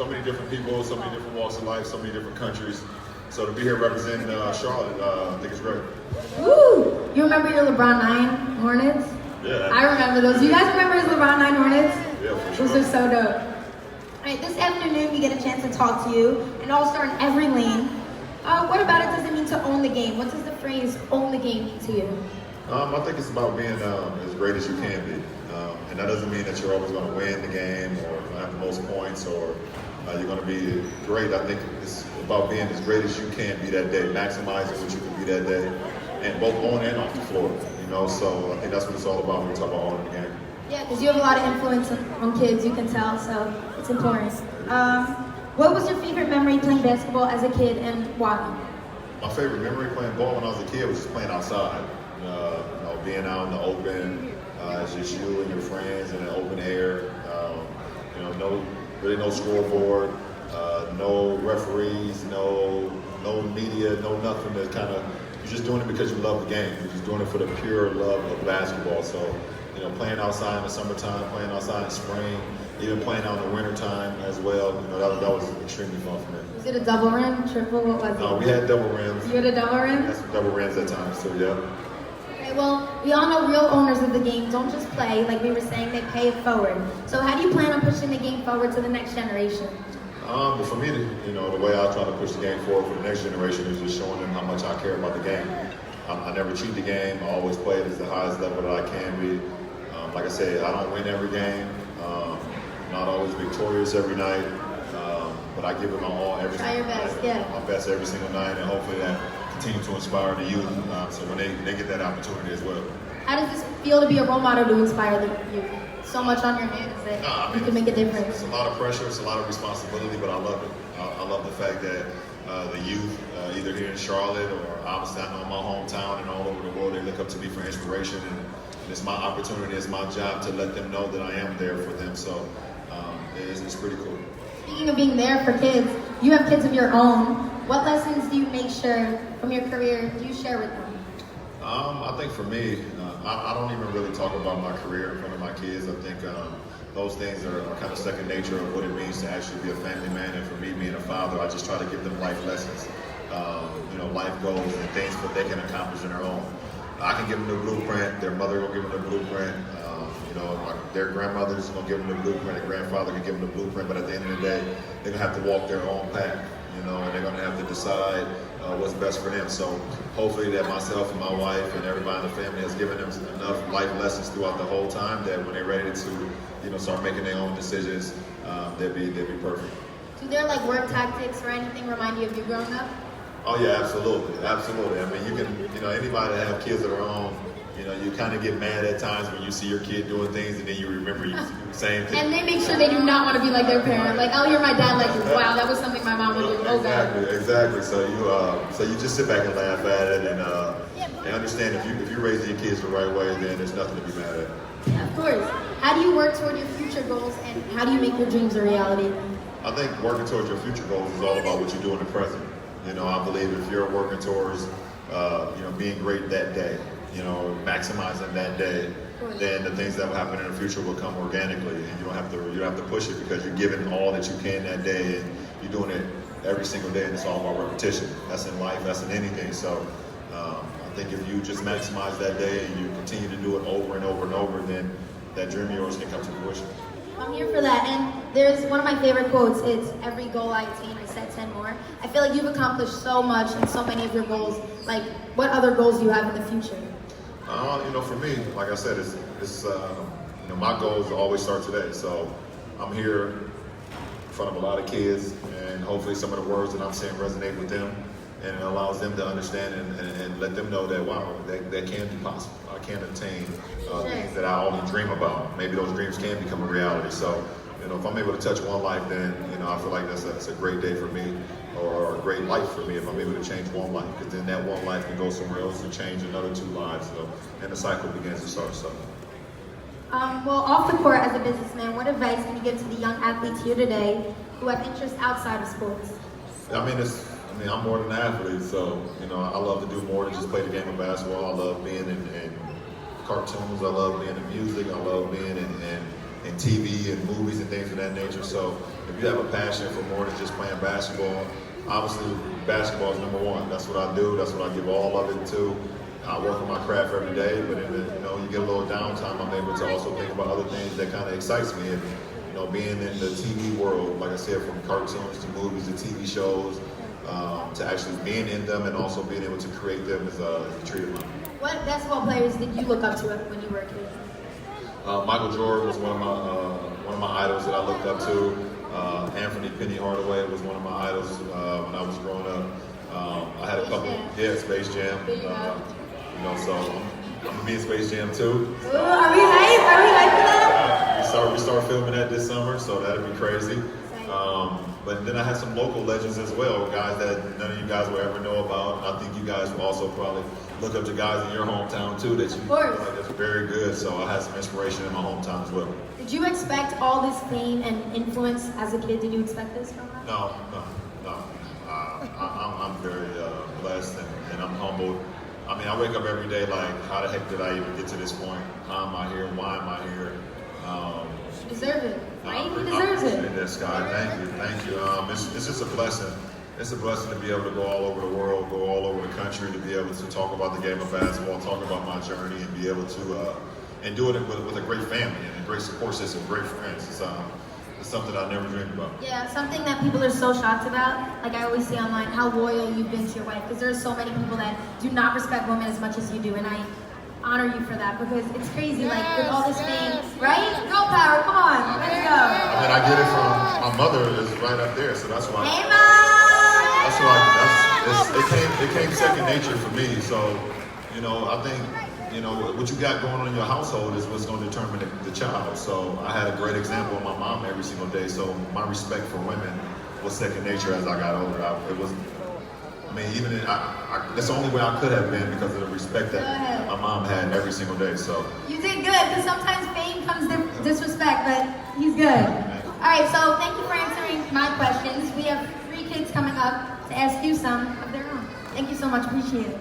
so many different people, so many different walks of life, so many different countries. So to be here representing Charlotte, I think it's great. Woo! You remember your LeBron 9 Hornets? Yeah. I remember those. You guys remember his LeBron 9 Hornets? Yeah, for sure. Those are so dope. All right, this afternoon we get a chance to talk to you, an all-star in every lane. What about it does it mean to own the game? What does the phrase "own the game" mean to you? I think it's about being as great as you can be. And that doesn't mean that you're always going to win the game or have the most points or you're going to be great. I think it's about being as great as you can be that day, maximizing what you can be that day, and both on and off the floor. So I think that's what it's all about when we talk about owning the game. Yeah, because you have a lot of influence on kids, you can tell, so it's important. What was your favorite memory playing basketball as a kid and why? My favorite memory playing ball when I was a kid was just playing outside. Being out in the open, it's just you and your friends in the open air. No scoreboard, no referees, no media, no nothing. That kind of you're just doing it because you love the game. You're just doing it for the pure love of basketball. So, playing outside in the summertime, playing outside in spring, even playing out in the wintertime as well. That was extremely fun for me. Was it a double rim, triple? What was it? No, we had double rims. You had a double rim? That's double rims at times too. Yeah. Okay, well, we all know real owners of the game don't just play, like we were saying, they pay it forward. So how do you plan on pushing the game forward to the next generation? But for me, the way I try to push the game forward for the next generation is just showing them how much I care about the game. I never cheat the game. I always play it as the highest level that I can be. Like I said, I don't win every game. Not always victorious every night. But I give it my all every Try your best, yeah. My best every single night, and hopefully that continue to inspire the youth. So when they get that opportunity as well. How does this feel to be a role model to inspire the youth? So much on your hands that you can make a difference. It's a lot of pressure, it's a lot of responsibility, but I love it. I love the fact that the youth, either here in Charlotte or obviously I know my hometown and all over the world, they look up to me for inspiration, and it's my opportunity, it's my job to let them know that I am there for them. So it's pretty cool. Speaking of being there for kids, you have kids of your own. What lessons do you make sure from your career do you share with them? I think for me, I don't even really talk about my career in front of my kids. I think those things are kind of second nature of what it means to actually be a family man. And for me, being a father, I just try to give them life lessons, life goals and things that they can accomplish on their own. I can give them the blueprint. Their mother will give them the blueprint. Their grandmother's gonna give them the blueprint. Their grandfather can give them the blueprint. But at the end of the day, they're gonna have to walk their own path. And they're gonna have to decide what's best for them. So hopefully that myself and my wife and everybody in the family has given them enough life lessons throughout the whole time that when they're ready to, start making their own decisions, they'll be perfect. Do their work tactics or anything remind you of you growing up? Oh yeah, absolutely. I mean, you can, anybody that have kids of their own, you kind of get mad at times when you see your kid doing things and then you remember you saying things. And they make sure they do not want to be like their parent. Like, I'll hear my dad wow, that was something my mom would do. Oh, God. Exactly. So you just sit back and laugh at it and understand if you raise your kids the right way, then there's nothing to be mad at. Yeah, of course. How do you work toward your future goals and how do you make your dreams a reality? I think working towards your future goals is all about what you do in the present. I believe if you're working towards, being great that day, maximizing that day, then the things that will happen in the future will come organically, and you don't have to push it because you're giving all that you can that day, and you're doing it every single day, and it's all about repetition. That's in life, that's in anything. So I think if you just maximize that day and you continue to do it over and over and over, then that dream of yours can come to fruition. I'm here for that, and there's one of my favorite quotes. It's every goal I attain, I set 10 more. I feel like you've accomplished so much in so many of your goals. Like, what other goals do you have in the future? For me, like I said, it's my goals always start today. So I'm here in front of a lot of kids, and hopefully some of the words that I'm saying resonate with them, and it allows them to understand and let them know that, wow, that can be possible. I can attain things that I only dream about. Maybe those dreams can become a reality. So, if I'm able to touch one life, then, I feel like that's a great day for me, or a great life for me if I'm able to change one life, because then that one life can go somewhere else and change another 2 lives. So, and the cycle begins to start. So. Well, off the court as a businessman, what advice can you give to the young athletes here today who have interests outside of sports? I'm more than an athlete, so, I love to do more than just play the game of basketball. I love being in cartoons, I love being in music, I love being in TV and movies and things of that nature. So, if you have a passion for more than just playing basketball, obviously basketball is number one. That's what I do. That's what I give all of it to. I work on my craft every day, but in the, you get a little downtime, I'm able to also think about other things that kind of excites me. And being in the TV world, like I said, from cartoons to movies to TV shows, to actually being in them and also being able to create them is a treat of mine. What basketball players did you look up to when you were a kid? Michael Jordan was one of my idols that I looked up to. Anthony Penny Hardaway was one of my idols when I was growing up. I had a couple, Space Jam. So I'm gonna be in Space Jam too. Ooh, are we hyped? Are we hyped for that? We start filming that this summer, so that'll be crazy. But then I had some local legends as well, guys that none of you guys will ever know about. I think you guys will also probably look up to guys in your hometown too that you feel like that's very good. So I had some inspiration in my hometown as well. Did you expect all this fame and influence as a kid? Did you expect this from that? No. I'm very blessed and I'm humbled. I mean, I wake up every day like, how the heck did I even get to this point? How am I here? Why am I here? You deserve it, right? He deserves it. That, Scott. Thank you. It's just a blessing. It's a blessing to be able to go all over the world, go all over the country, to be able to talk about the game of basketball, talk about my journey, and be able to and do it with a great family and a great support system, great friends. It's something I never dreamed about. Yeah, something that people are so shocked about. Like I always see online, how loyal you've been to your wife, because there's so many people that do not respect women as much as you do, and I honor you for that, because it's crazy, like with all this fame, right? Girl power, come on, let's go. I mean, I get it from my mother is right up there, so that's why. Hey, Mom! That's why it came second nature for me. So, I think what you got going on in your household is what's going to determine the child. So I had a great example of my mom every single day. So my respect for women was second nature as I got older. That's the only way I could have been because of the respect that my mom had every single day. So you did good, because sometimes fame comes with disrespect, but he's good. All right, so thank you for answering my questions. We have 3 kids coming up to ask you some of their own. Thank you so much, appreciate it.